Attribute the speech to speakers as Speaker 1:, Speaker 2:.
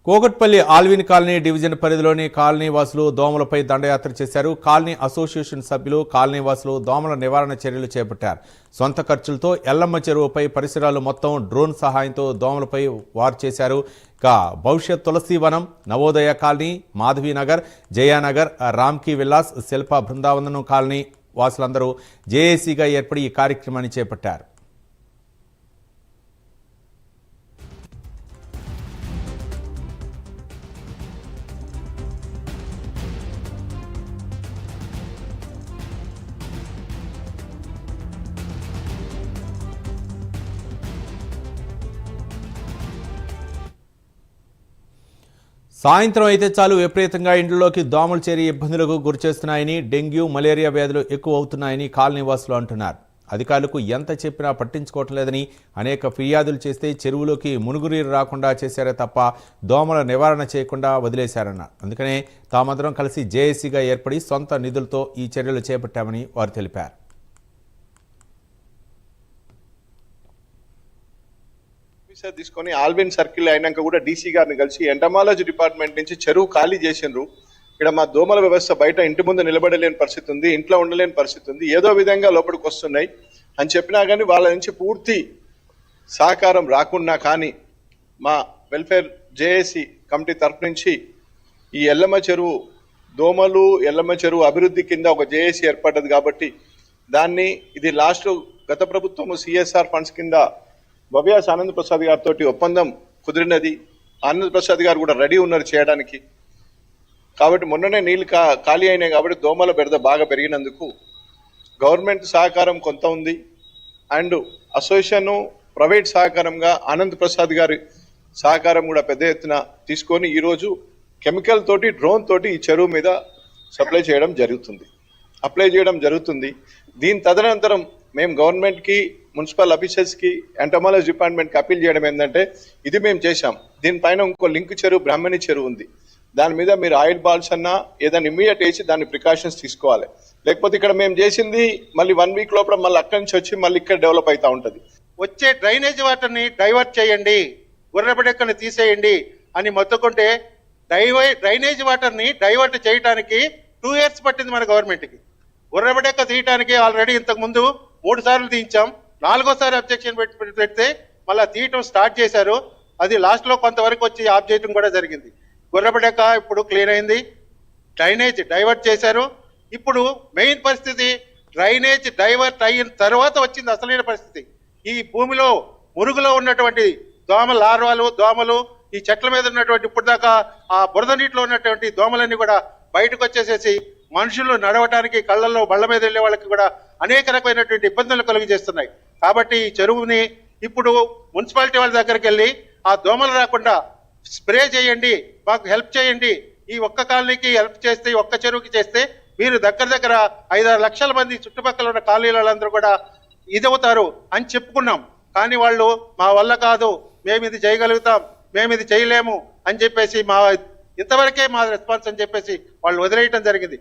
Speaker 1: కోగట్పల్లి Alvin colony division పరిధిలోని colony వాసులు దోమలపై దండయాత్ర చేశారు. కాలనీ అసోసియేషన్ సభ్యులు కాలనీ వాసులు దోమల నివారణ చర్యలు చేపట్టారు. సొంత ఖర్చులతో ఎల్లమ్మ చెరువుపై పరిసరాలు మొత్తం డ్రోన్ సహాయంతో దోమలపై వార్ చేశారు. ఇక భవిష్యత్ తులసీవనం, నవోదయ కాలనీ, మాధవీనగర్, జయానగర్, రామ్కీ విల్లాస్, శిల్ప బృందావనం కాలనీ వాసులందరూ జేఏసీగా ఏర్పడి ఈ కార్యక్రమాన్ని చేపట్టారు. సాయంత్రం అయితే చాలు విపరీతంగా ఇండ్లలోకి దోమలు చేరి ఇబ్బందులకు గురిచేస్తున్నాయని, డెంగ్యూ, మలేరియా వ్యాధులు ఎక్కువ అవుతున్నాయని కాలనీవాసులు అంటున్నారు. అధికారులకు ఎంత చెప్పినా పట్టించుకోవటం లేదని, అనేక ఫిర్యాదులు చేస్తే చెరువులోకి మునుగునీరు రాకుండా చేశారే తప్ప దోమల నివారణ చేయకుండా వదిలేశారన్నారు. అందుకనే తామందరం కలిసి జేఏసీగా ఏర్పడి సొంత నిధులతో ఈ చర్యలు చేపట్టామని వారు తెలిపారు.
Speaker 2: తీసుకొని ఆల్విన్ సర్కిల్ అయినాక కూడా డీసీ గారిని కలిసి ఎంటమాలజీ డిపార్ట్మెంట్ నుంచి చెరువు ఖాళీ చేసిండ్రు. ఇక్కడ మా దోమల వ్యవస్థ బయట ఇంటి ముందు నిలబడలేని పరిస్థితి ఉంది, ఇంట్లో ఉండలేని పరిస్థితి ఉంది, ఏదో విధంగా లోపలికి వస్తున్నాయి అని చెప్పినా కానీ వాళ్ళ నుంచి పూర్తి సహకారం రాకున్నా కానీ మా వెల్ఫేర్ జేఏసీ కమిటీ తరఫు నుంచి ఈ ఎల్లమ్మ చెరువు దోమలు ఎల్లమ్మ చెరువు అభివృద్ధి కింద ఒక జేఏసీ ఏర్పడ్డది కాబట్టి దాన్ని ఇది లాస్ట్ గత ప్రభుత్వం సిఎస్ఆర్ ఫండ్స్ కింద భవ్యాస్ ఆనంద్ ప్రసాద్ గారితో ఒప్పందం కుదిరినది. ఆనంద్ ప్రసాద్ గారు కూడా రెడీ ఉన్నారు చేయడానికి. కాబట్టి మొన్ననే నీళ్లు ఖాళీ అయినాయి కాబట్టి దోమల బెడద బాగా పెరిగినందుకు గవర్నమెంట్ సహకారం కొంత ఉంది అండ్ అసోసియేషన్ ప్రైవేట్ సహకారంగా ఆనంద్ ప్రసాద్ గారి సహకారం కూడా పెద్ద ఎత్తున తీసుకొని ఈరోజు కెమికల్ తోటి డ్రోన్ తోటి ఈ చెరువు మీద అప్లై చేయడం జరుగుతుంది. దీని తదనంతరం మేము గవర్నమెంట్కి, మున్సిపల్ ఆఫీసర్స్కి, ఎంటమాలజీ డిపార్ట్మెంట్కి అప్పీల్ చేయడం ఏంటంటే ఇది మేము చేశాం, దీనిపైన ఇంకో లింక్ చెరువు బ్రాహ్మణి చెరువు ఉంది, దాని మీద మీరు ఆయిల్ బాల్స్ అన్నా ఏదైనా ఇమ్మీడియట్ వేసి దాని ప్రికాషన్స్ తీసుకోవాలి. లేకపోతే ఇక్కడ మేము చేసింది మళ్ళీ 1 వీక్ లోపల మళ్ళీ అక్కడి నుంచి వచ్చి మళ్ళీ ఇక్కడ డెవలప్ అవుతూ ఉంటుంది.
Speaker 3: వచ్చే డ్రైనేజ్ వాటర్ని డైవర్ట్ చేయండి, గుర్రపడెక్కని తీసేయండి అని మొత్తుకుంటే డ్రైనేజ్ వాటర్ని డైవర్ట్ చేయడానికి 2 years పట్టింది మన గవర్నమెంట్కి. గుర్రపడెక్క తీయటానికి ఆల్రెడీ ఇంతకు ముందు 3 సార్లు తీయించాం, 4వ సారి అబ్జెక్షన్ పెడితే మళ్ళీ తీయటం స్టార్ట్ చేశారు. అది లాస్ట్లో కొంతవరకు వచ్చి ఆఫ్ చేయడం కూడా జరిగింది. గుర్రపడెక్క ఇప్పుడు క్లీన్ అయింది, డ్రైనేజ్ డైవర్ట్ చేశారు. ఇప్పుడు మెయిన్ పరిస్థితి డ్రైనేజ్ డైవర్ట్ అయిన తర్వాత వచ్చింది అసలైన పరిస్థితి. ఈ భూమిలో మురుగులో ఉన్నటువంటి దోమలు ఈ చెట్ల మీద ఉన్నటువంటి ఇప్పుడు దాకా ఆ బురద నీటిలో ఉన్నటువంటి దోమలన్నీ కూడా బయటకు వచ్చేసేసి మనుషులు నడవటానికి, కళ్ళల్లో బళ్ళ మీద వెళ్ళే వాళ్ళకి కూడా అనేక రకమైనటువంటి ఇబ్బందులు కలుగజేస్తున్నాయి. కాబట్టి ఈ చెరువుని ఇప్పుడు మున్సిపాలిటీ వాళ్ళ దగ్గరికి వెళ్ళి ఆ దోమలు రాకుండా స్ప్రే చేయండి, మాకు హెల్ప్ చేయండి, ఈ ఒక్క కాలనీకి హెల్ప్ చేస్తే, ఈ ఒక్క చెరువుకి చేస్తే మీరు దగ్గర 5-6 లక్షల మంది చుట్టుపక్కల ఉన్న కాలనీలందరూ కూడా ఇదవుతారు అని చెప్పుకున్నాం. కానీ వాళ్ళు మా వల్ల కాదు, మేము ఇది చేయగలుగుతాం, మేము ఇది చేయలేము అని చెప్పేసి ఇంతవరకే మా రెస్పాన్స్ అని చెప్పేసి వాళ్ళు వదిలేయటం జరిగింది.